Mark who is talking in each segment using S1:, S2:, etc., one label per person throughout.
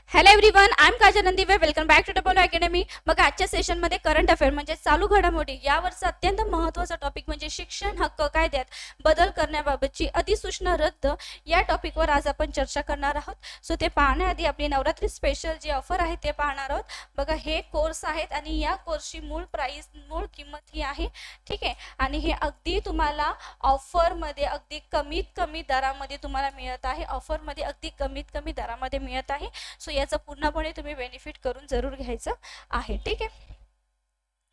S1: Hello everyone, I am Kajal Nandive. Welcome back to double academy. मग आजच्या सेशनमध्ये करंट अफेअर म्हणजे चालू घडामोडी यावरचा अत्यंत महत्त्वाचा टॉपिक म्हणजे शिक्षण हक्क कायद्यात बदल करण्याबाबतची अधिसूचना रद्द या टॉपिकवर आज आपण चर्चा करणार आहोत. सो ते पाहण्याआधी आपली नवरात्री स्पेशल जी ऑफर आहे ते पाहणार आहोत. बघा, हे कोर्स आहेत आणि या कोर्सची मूळ किंमत ही आहे, ठीक आहे. आणि हे अगदी तुम्हाला ऑफरमध्ये अगदी कमीत कमी दरामध्ये तुम्हाला मिळत आहे. ऑफरमध्ये अगदी कमीत कमी दरामध्ये मिळत आहे. सो याचा पूर्णपणे तुम्ही बेनिफिट करून जरूर घ्यायचं आहे, ठीक आहे.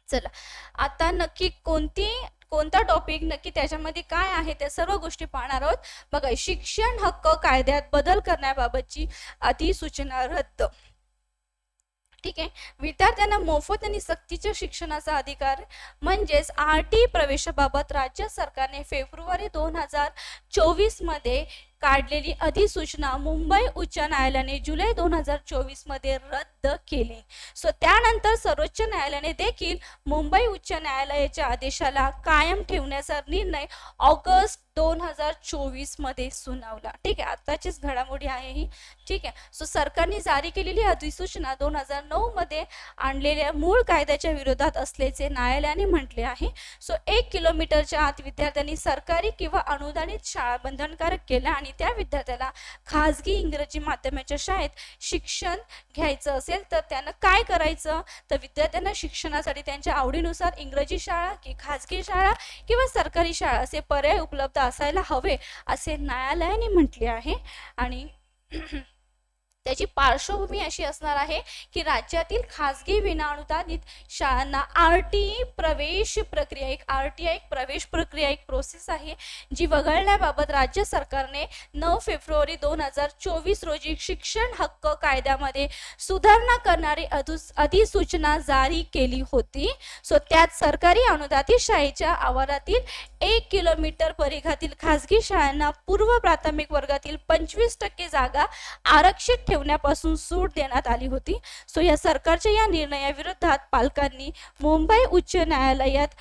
S1: चला, आता नक्की कोणता टॉपिक नक्की त्याच्यामध्ये काय आहे त्या सर्व गोष्टी पाहणार आहोत. बघा, शिक्षण हक्क कायद्यात बदल करण्याबाबतची अधिसूचना रद्द, ठीक आहे. विद्यार्थ्यांना मोफत आणि सक्तीच्या शिक्षणाचा अधिकार म्हणजेच RT प्रवेशाबाबत राज्य सरकारने फेब्रुवारी 2024 मध्ये काढलेली अधिसूचना मुंबई उच्च न्यायालयाने जुलै 2024 मध्ये रद्द केली. सो त्यानंतर सर्वोच्च न्यायालयाने देखील मुंबई उच्च न्यायालयाच्या आदेशाला कायम ठेवण्याचा निर्णय ऑगस्ट 2024 मध्ये सुनावला, ठीक आहे. आताचीच घडामोडी आहे ही, ठीक आहे. सो सरकारने जारी केलेली अधिसूचना 2009 मध्ये आणलेल्या मूळ कायद्याच्या विरोधात असल्याचे न्यायालयाने म्हटले आहे. सो 1 किलोमीटरच्या आत विद्यार्थ्यांनी सरकारी किंवा अनुदानित शाळा बंधनकारक केल्या आणि त्या विद्यार्थ्याला खाजगी इंग्रजी माध्यमाच्या शाळेत शिक्षण घ्यायचं असेल तर त्यानं काय करायचं, तर विद्यार्थ्यांना शिक्षणासाठी त्यांच्या आवडीनुसार इंग्रजी शाळा की खाजगी शाळा किंवा सरकारी शाळा असे पर्याय उपलब्ध असायला हवे असे न्यायालयाने म्हटले आहे. आणि त्याची पार्श्वभूमी अशी असणार आहे की राज्यातील खाजगी विनाअनुदानित शाळांना RTI प्रवेश प्रक्रिया, एक RTI प्रवेश प्रक्रिया एक प्रोसेस आहे जी वगळण्याबाबत राज्य सरकारने 9 फेब्रुवारी 2024 रोजी शिक्षण हक्क कायद्यामध्ये सुधारणा करणारी अधिसूचना जारी केली होती. सो त्यात सरकारी अनुदानित शाळेच्या आवारातील 1 किलोमीटर परिघातील खाजगी शाळांना पूर्व प्राथमिक वर्गातील 25% जागा आरक्षित ठेवण्यापासून सूट देण्यात आली होती. सो या सरकारच्या या निर्णयाविरोधात पालकांनी मुंबई उच्च न्यायालयात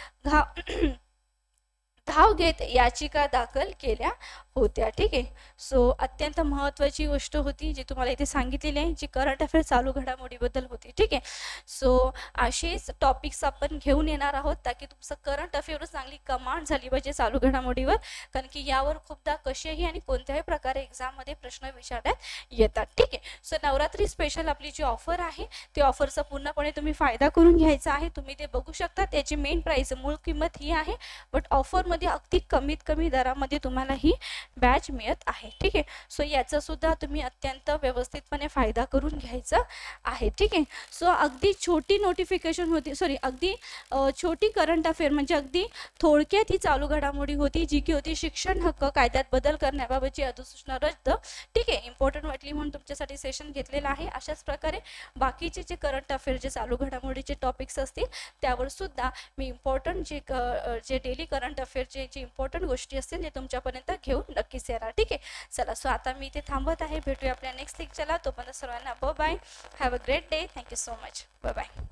S1: धाव घेत याचिका दाखल केल्या होत्या, ठीक आहे. सो अत्यंत महत्त्वाची गोष्ट होती जी तुम्हाला इथे सांगितलेली आहे, जी करंट अफेअर चालू घडामोडीबद्दल होती, ठीक आहे. सो असेच टॉपिक्स आपण घेऊन येणार आहोत ताकी तुमचं करंट अफेअर चांगली कमांड झाली पाहिजे चालू घडामोडीवर, कारण की यावर खूपदा कशाही आणि कोणत्याही प्रकारे एक्झाममध्ये प्रश्न विचारण्यात येतात, ठीक आहे. सो नवरात्री स्पेशल आपली जी ऑफर आहे ते ऑफरचा पूर्णपणे तुम्ही फायदा करून घ्यायचा आहे. तुम्ही ते बघू शकता, त्याची मेन प्राइस मूळ किंमत ही आहे, बट ऑफरमध्ये अगदी कमीत कमी दरामध्ये तुम्हाला ही बॅच मिळत आहे, ठीक आहे. सो याचा सुद्धा तुम्ही अत्यंत व्यवस्थितपणे फायदा करून घ्यायचा आहे, ठीक आहे. सो अगदी छोटी नोटिफिकेशन होती, अगदी छोटी करंट अफेअर म्हणजे अगदी थोडक्यात ही चालू घडामोडी होती जी की होती शिक्षण हक्क कायद्यात बदल करण्याबाबतची अधिसूचना रद्द, ठीक आहे. इम्पॉर्टंट वाटली म्हणून तुमच्यासाठी सेशन घेतलेलं आहे. अशाच प्रकारे बाकीचे जे करंट अफेअर जे चालू घडामोडीचे टॉपिक्स असतील त्यावर सुद्धा मी इम्पॉर्टंट जे डेली करंट अफेअरचे जे इम्पॉर्टंट गोष्टी असतील ते तुमच्यापर्यंत घेऊन नक्कीच येणार, ठीक आहे. चला, सो आता मी इथे थांबत आहे. भेटूया आपल्या नेक्स्ट लेक्चरला. तोपर्यंत सर्वांना bye bye. Have a great day. Thank you so much. Bye bye.